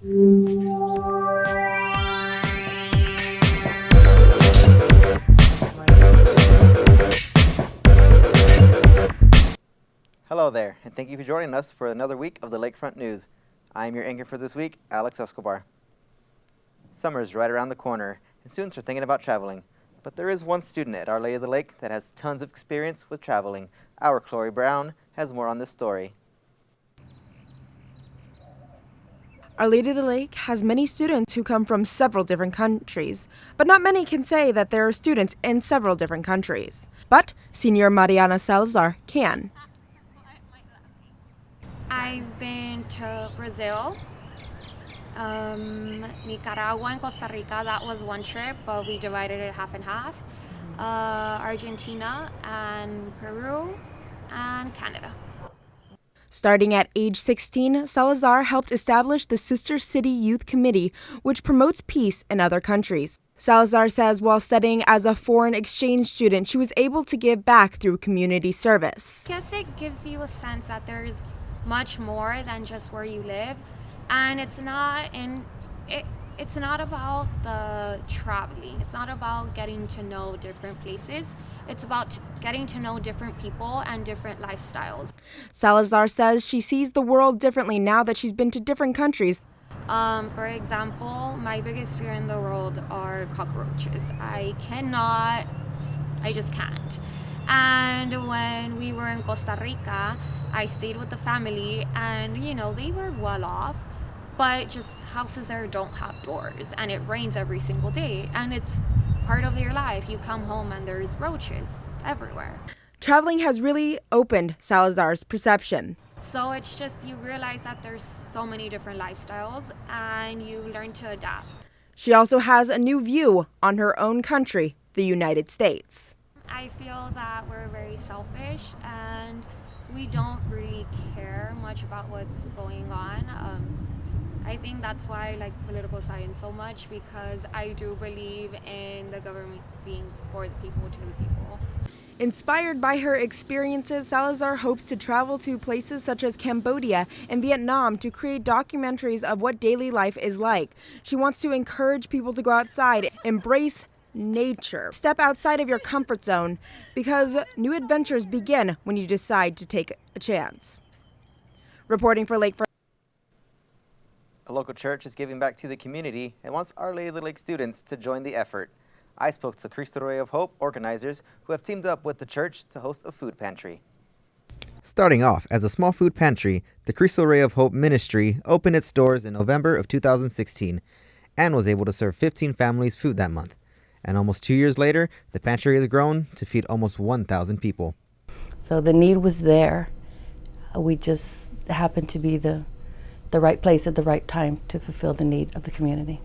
Hello there, and thank you for joining us for another week of the Lakefront News. I'm your anchor for this week, Alex Escobar. Summer is right around the corner, and students are thinking about traveling. But there is one student at Our Lady of the Lake that has tons of experience with traveling. Our Chloe Brown has more on this story. Our Lady of the Lake has many students who come from several different countries, but not many can say that there are students in several different countries. But Senior Mariana Salazar can. I've been to Brazil, Nicaragua and Costa Rica. That was one trip, but we divided it half and half. Argentina and Peru and Canada. Starting at age 16, Salazar helped establish the Sister City Youth Committee, which promotes peace in other countries. Salazar says while studying as a foreign exchange student, she was able to give back through community service. I guess it gives you a sense that there's much more than just where you live, and it's not about the traveling. It's not about getting to know different places. It's about getting to know different people and different lifestyles. Salazar says she sees the world differently now that she's been to different countries. For example, my biggest fear in the world are cockroaches. I just can't. And when we were in Costa Rica, I stayed with the family, and they were well off, but just houses there don't have doors, and it rains every single day, and it's part of your life. You come home and there's roaches everywhere. Traveling has really opened Salazar's perception. So it's just you realize that there's so many different lifestyles, and you learn to adapt. She also has a new view on her own country, the United States. I feel that we're very selfish and we don't really care much about what's going on. I think that's why I like political science so much, because I do believe in the government being for the people, to the people. Inspired by her experiences, Salazar hopes to travel to places such as Cambodia and Vietnam to create documentaries of what daily life is like. She wants to encourage people to go outside, embrace nature. Step outside of your comfort zone, because new adventures begin when you decide to take a chance. Reporting for Lakefront. A local church is giving back to the community and wants Our Lady of the Lake students to join the effort. I spoke to Cristo Rey of Hope organizers who have teamed up with the church to host a food pantry. Starting off as a small food pantry, the Cristo Rey of Hope ministry opened its doors in November of 2016 and was able to serve 15 families food that month. And almost 2 years later, the pantry has grown to feed almost 1,000 people. So the need was there. We just happened to be the right place at the right time to fulfill the need of the community.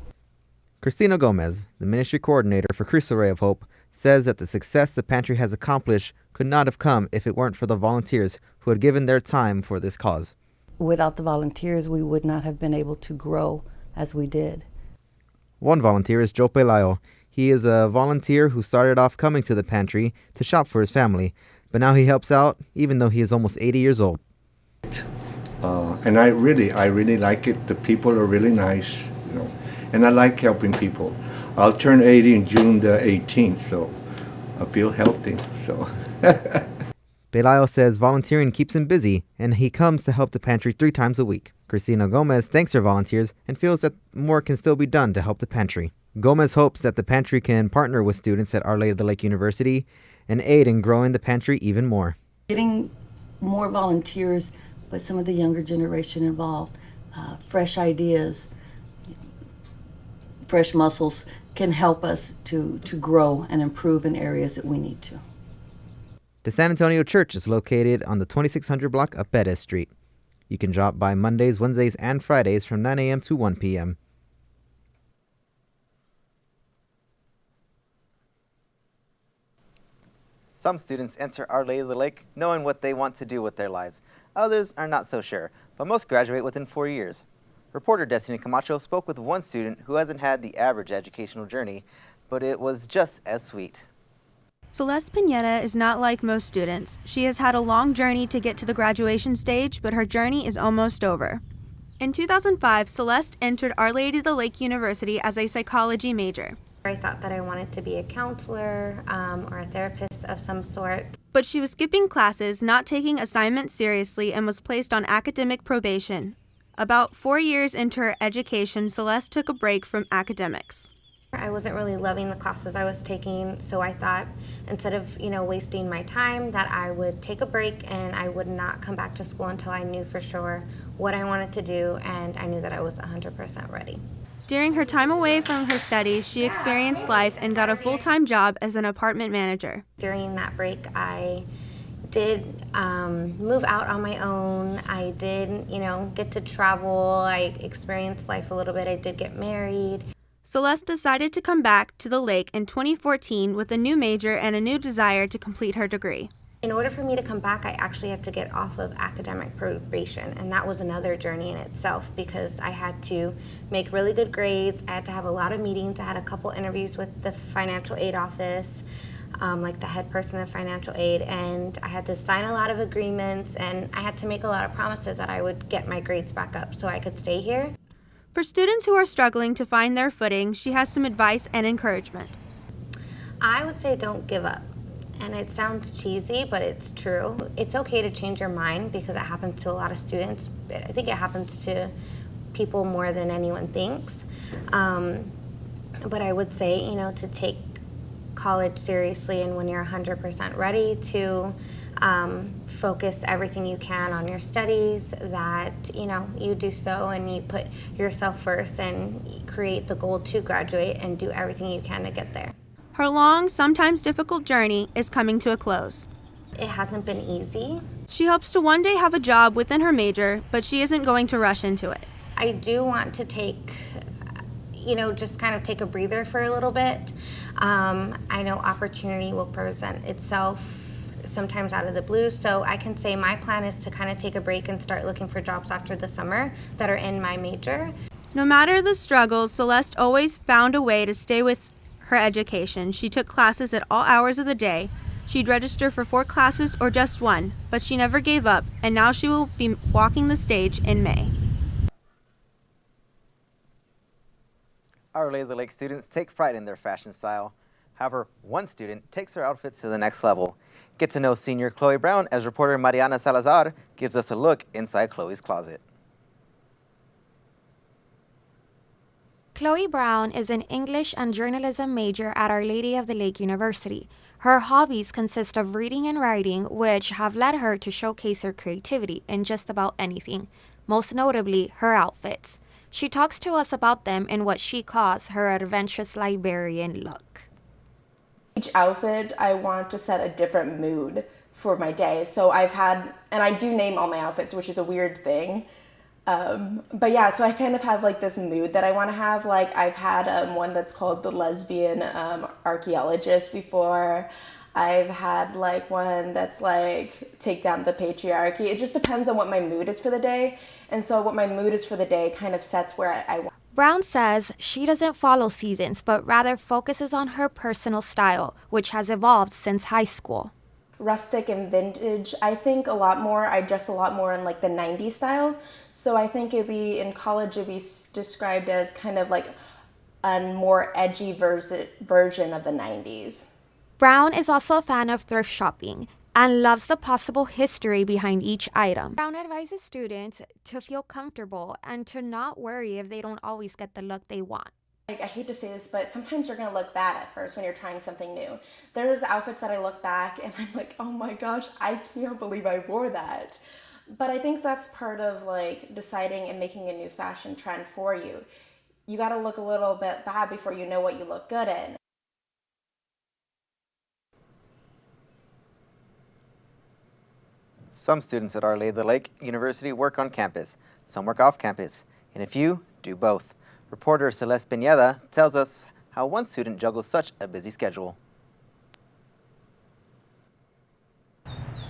Cristina Gomez, the ministry coordinator for Cristo Rey of Hope, says that the success the pantry has accomplished could not have come if it weren't for the volunteers who had given their time for this cause. Without the volunteers, we would not have been able to grow as we did. One volunteer is Joe Pelayo. He is a volunteer who started off coming to the pantry to shop for his family, but now he helps out even though he is almost 80 years old. And I really like it. The people are really nice, and I like helping people. I'll turn 80 in June the 18th, so I feel healthy. So. Pelayo says volunteering keeps him busy, and he comes to help the pantry 3 times a week. Cristina Gomez thanks her volunteers and feels that more can still be done to help the pantry. Gomez hopes that the pantry can partner with students at Our Lady of the Lake University and aid in growing the pantry even more. Getting more volunteers, but some of the younger generation involved, fresh ideas, fresh muscles can help us to grow and improve in areas that we need to. The San Antonio Church is located on the 2600 block of Perez Street. You can drop by Mondays, Wednesdays, and Fridays from 9 a.m. to 1 p.m. Some students enter Our Lady of the Lake knowing what they want to do with their lives. Others are not so sure, but most graduate within 4 years. Reporter Destiny Camacho spoke with one student who hasn't had the average educational journey, but it was just as sweet. Celeste Pineda is not like most students. She has had a long journey to get to the graduation stage, but her journey is almost over. In 2005, Celeste entered Our Lady of the Lake University as a psychology major. I thought that I wanted to be a counselor or a therapist of some sort. But she was skipping classes, not taking assignments seriously, and was placed on academic probation. About 4 years into her education, Celeste took a break from academics. I wasn't really loving the classes I was taking, so I thought instead of, wasting my time, that I would take a break and I would not come back to school until I knew for sure what I wanted to do, and I knew that I was 100% ready. During her time away from her studies, she experienced life and got a full-time job as an apartment manager. During that break, I did move out on my own. I did, get to travel. I experienced life a little bit. I did get married. Celeste decided to come back to the lake in 2014 with a new major and a new desire to complete her degree. In order for me to come back, I actually had to get off of academic probation, and that was another journey in itself because I had to make really good grades. I had to have a lot of meetings. I had a couple interviews with the financial aid office, like the head person of financial aid, and I had to sign a lot of agreements, and I had to make a lot of promises that I would get my grades back up so I could stay here. For students who are struggling to find their footing, she has some advice and encouragement. I would say don't give up. And it sounds cheesy, but it's true. It's okay to change your mind because it happens to a lot of students. I think it happens to people more than anyone thinks. But I would say, to take college seriously, and when you're 100% ready to focus everything you can on your studies, that you do so and you put yourself first and create the goal to graduate and do everything you can to get there. Her long, sometimes difficult journey is coming to a close. It hasn't been easy. She hopes to one day have a job within her major, but she isn't going to rush into it. I do want to take, just kind of take a breather for a little bit. I know opportunity will present itself sometimes out of the blue, so I can say my plan is to kind of take a break and start looking for jobs after the summer that are in my major. No matter the struggles, Celeste always found a way to stay with her education. She took classes at all hours of the day. She'd register for 4 classes or just 1, but she never gave up, and now she will be walking the stage in May. Our Lady of the Lake students take pride in their fashion style. However, one student takes her outfits to the next level. Get to know senior Chloe Brown as reporter Mariana Salazar gives us a look inside Chloe's closet. Chloe Brown is an English and journalism major at Our Lady of the Lake University. Her hobbies consist of reading and writing, which have led her to showcase her creativity in just about anything, most notably her outfits. She talks to us about them in what she calls her adventurous librarian look. Each outfit, I want to set a different mood for my day. So and I do name all my outfits, which is a weird thing. But yeah, so I kind of have like this mood that I want to have. Like I've had one that's called the lesbian archaeologist before. I've had like one that's like take down the patriarchy. It just depends on what my mood is for the day. And so what my mood is for the day kind of sets where I want. Brown says she doesn't follow seasons, but rather focuses on her personal style, which has evolved since high school. Rustic and vintage, I think a lot more. I dress a lot more in like the 90s styles. So I think in college it'd be described as kind of like a more edgy version of the 90s. Brown is also a fan of thrift shopping and loves the possible history behind each item. Brown advises students to feel comfortable and to not worry if they don't always get the look they want. I hate to say this, but sometimes you're gonna look bad at first when you're trying something new. There's outfits that I look back and I'm like, oh my gosh, I can't believe I wore that. But I think that's part of like deciding and making a new fashion trend for you. You gotta look a little bit bad before you know what you look good in. Some students at Our Lady of the Lake University work on campus, some work off campus, and a few do both. Reporter Celeste Pineda tells us how one student juggles such a busy schedule.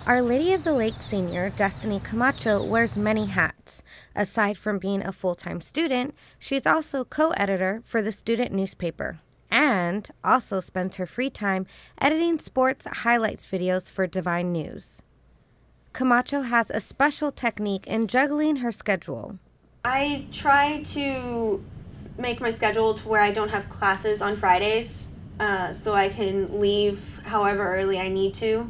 Our Lady of the Lake senior, Destiny Camacho, wears many hats. Aside from being a full-time student, she's also co-editor for the student newspaper and also spends her free time editing sports highlights videos for Divine News. Camacho has a special technique in juggling her schedule. I try to make my schedule to where I don't have classes on Fridays, so I can leave however early I need to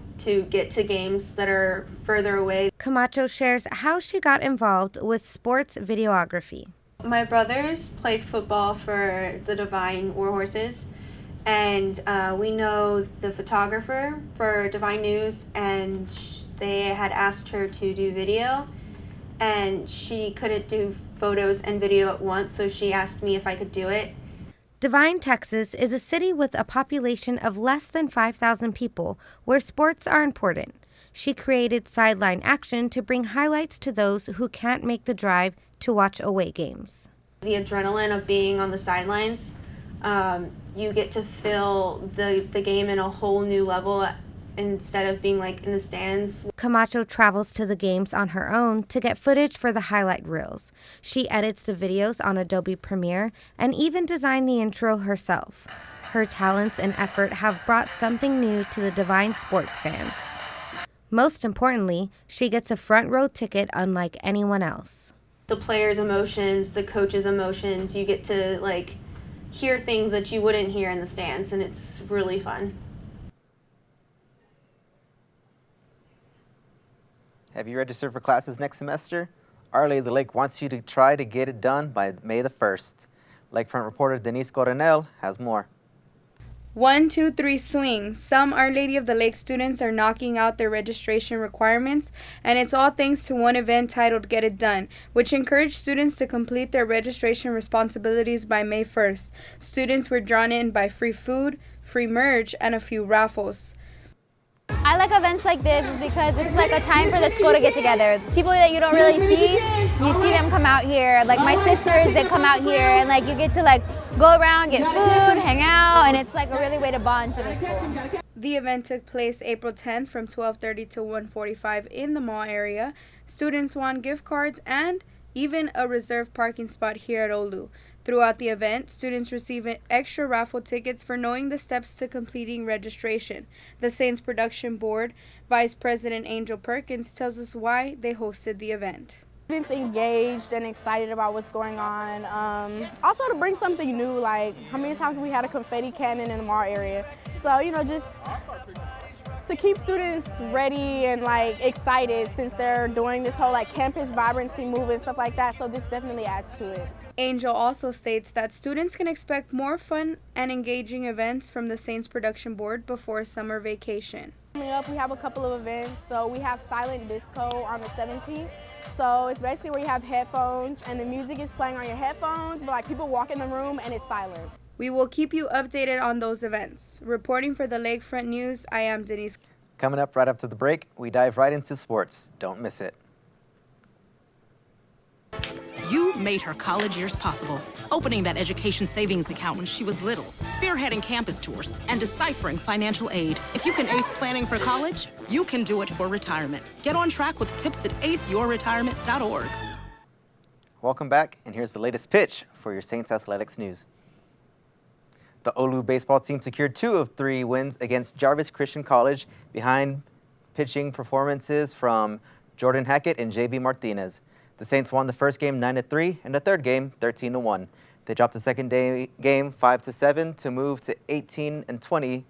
get to games that are further away. Camacho shares how she got involved with sports videography. My brothers played football for the Divine Warhorses, and we know the photographer for Divine News, and they had asked her to do video, and she couldn't do photos and video at once, so she asked me if I could do it. Divine, Texas is a city with a population of less than 5,000 people where sports are important. She created Sideline Action to bring highlights to those who can't make the drive to watch away games. The adrenaline of being on the sidelines, you get to feel the game in a whole new level instead of being like in the stands. Camacho travels to the games on her own to get footage for the highlight reels. She edits the videos on Adobe Premiere and even designed the intro herself. Her talents and effort have brought something new to the Divine sports fans. Most importantly, she gets a front row ticket unlike anyone else. The players' emotions, the coaches' emotions, you get to like hear things that you wouldn't hear in the stands, and it's really fun. Have you registered for classes next semester? Our Lady of the Lake wants you to try to get it done by May the 1st. Lakefront reporter Denise Coronel has more. 1, 2, 3 swing. Some Our Lady of the Lake students are knocking out their registration requirements, and it's all thanks to one event titled Get It Done, which encouraged students to complete their registration responsibilities by May 1st. Students were drawn in by free food, free merch, and a few raffles. I like events like this because it's like a time for the school to get together. People that you don't really see, you see them come out here. Like my sisters, they come out here and like you get to like go around, get food, hang out, and it's like a really way to bond for the school. The event took place April 10th from 12:30 to 1:45 in the mall area. Students won gift cards and even a reserved parking spot here at OLLU. Throughout the event, students receive extra raffle tickets for knowing the steps to completing registration. The Saints Production Board Vice President Angel Perkins tells us why they hosted the event. Students engaged and excited about what's going on. Also to bring something new, like how many times we had a confetti cannon in the mall area. So, you know, just to keep students ready and like excited since they're doing this whole like campus vibrancy move and stuff like that, so this definitely adds to it. Angel also states that students can expect more fun and engaging events from the Saints Production Board before summer vacation. Coming up, we have a couple of events. So we have Silent Disco on the 17th. So it's basically where you have headphones and the music is playing on your headphones, but like people walk in the room and it's silent. We will keep you updated on those events. Reporting for the Lakefront News, I am Denise. Coming up right after the break, we dive right into sports. Don't miss it. You made her college years possible, opening that education savings account when she was little, spearheading campus tours, and deciphering financial aid. If you can ace planning for college, you can do it for retirement. Get on track with tips at aceyourretirement.org. Welcome back, and here's the latest pitch for your Saints Athletics news. The OLLU baseball team secured 2 of 3 wins against Jarvis Christian College behind pitching performances from Jordan Hackett and J.B. Martinez. The Saints won the first game 9-3 and the third game 13-1. They dropped the second game 5-7 to move to 18-23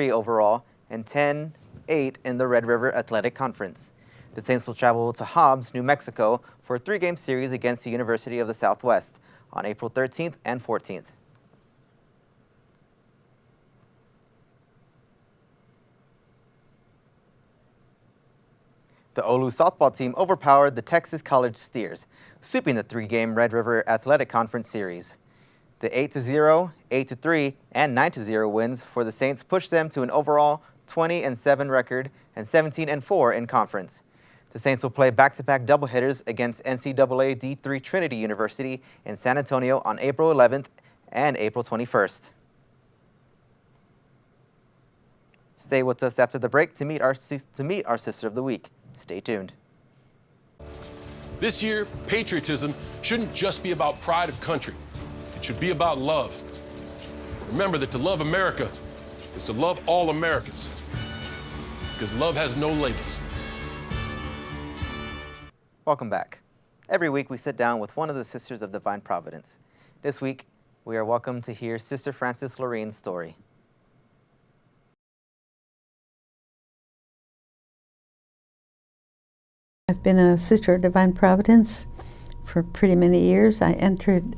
overall and 10-8 in the Red River Athletic Conference. The Saints will travel to Hobbs, New Mexico for a 3-game series against the University of the Southwest on April 13th and 14th. The OLLU softball team overpowered the Texas College Steers, sweeping the 3-game Red River Athletic Conference series. The 8-0, 8-3, and 9-0 wins for the Saints pushed them to an overall 20-7 record and 17-4 in conference. The Saints will play back-to-back doubleheaders against NCAA D3 Trinity University in San Antonio on April 11th and April 21st. Stay with us after the break to meet our Sister of the Week. Stay tuned. This year, patriotism shouldn't just be about pride of country. It should be about love. Remember that to love America is to love all Americans, because love has no labels. Welcome back. Every week we sit down with one of the Sisters of Divine Providence. This week, we are welcome to hear Sister Frances Lorene's story. I've been a Sister of Divine Providence for pretty many years. I entered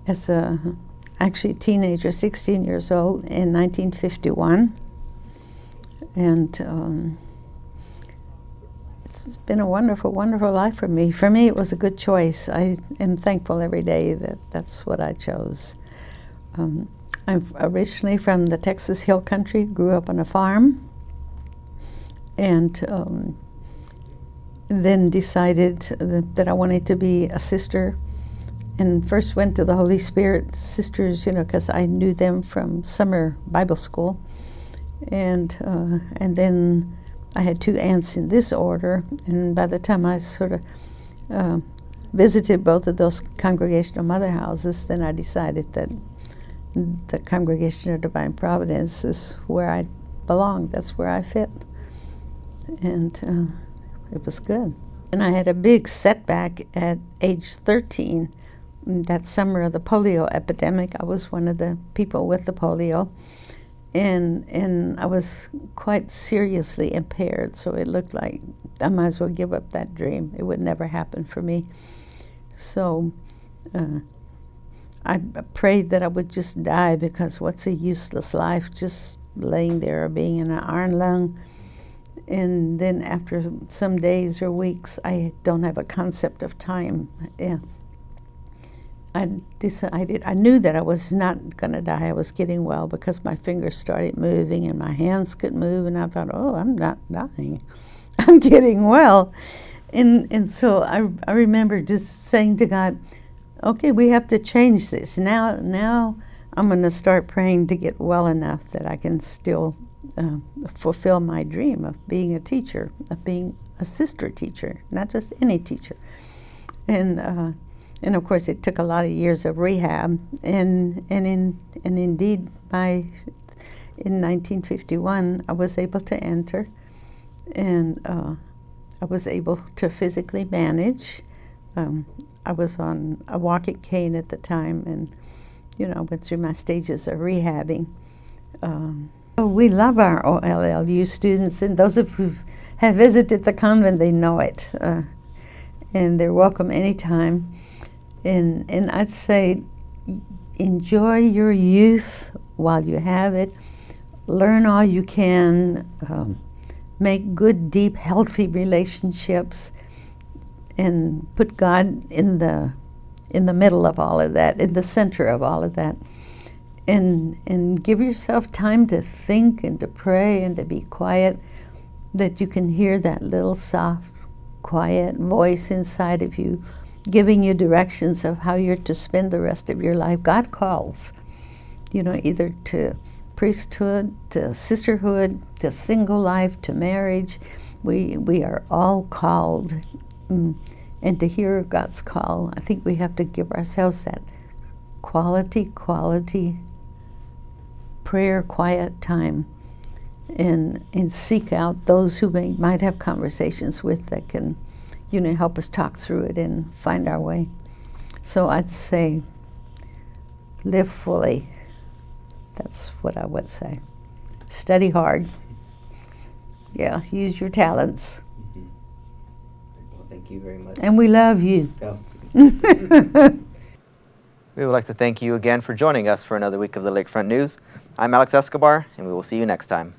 as a actually teenager, 16 years old, in 1951. And it's been a wonderful, wonderful life for me. For me, it was a good choice. I am thankful every day that that's what I chose. I'm originally from the Texas Hill Country, grew up on a farm, and then decided that I wanted to be a sister, and first went to the Holy Spirit Sisters, because I knew them from summer Bible school, and then I had two aunts in this order, and by the time I sort of visited both of those Congregational Mother houses, then I decided that the Congregation of Divine Providence is where I belonged. That's where I fit, and it was good. And I had a big setback at age 13. That summer of the polio epidemic, I was one of the people with the polio, and I was quite seriously impaired, so it looked like I might as well give up that dream. It would never happen for me. So I prayed that I would just die, because what's a useless life just laying there or being in an iron lung. And then after some days or weeks, I don't have a concept of time. Yeah. I decided, I knew that I was not going to die. I was getting well because my fingers started moving and my hands could move, and I thought, oh, I'm not dying. I'm getting well. And so I remember just saying to God, okay, we have to change this. Now I'm going to start praying to get well enough that I can still fulfill my dream of being a teacher, of being a sister teacher, not just any teacher. And of course, it took a lot of years of rehab, and indeed, in 1951, I was able to enter, and I was able to physically manage. I was on a walking cane at the time, and went through my stages of rehabbing. We love our OLLU students, and those of you who have visited the convent, they know it, and they're welcome anytime. And I'd say, enjoy your youth while you have it. Learn all you can. Make good, deep, healthy relationships, and put God in the middle of all of that, in the center of all of that. And give yourself time to think and to pray and to be quiet, that you can hear that little soft, quiet voice inside of you giving you directions of how you're to spend the rest of your life. God calls, either to priesthood, to sisterhood, to single life, to marriage. We are all called, and to hear God's call, I think we have to give ourselves that quality prayer, quiet time, and seek out those who might have conversations with that can help us talk through it and find our way. So I'd say, live fully. That's what I would say. Study hard. Yeah, use your talents. Well, thank you very much. And we love you. Yeah. We would like to thank you again for joining us for another week of the Lakefront News. I'm Alex Escobar, and we will see you next time.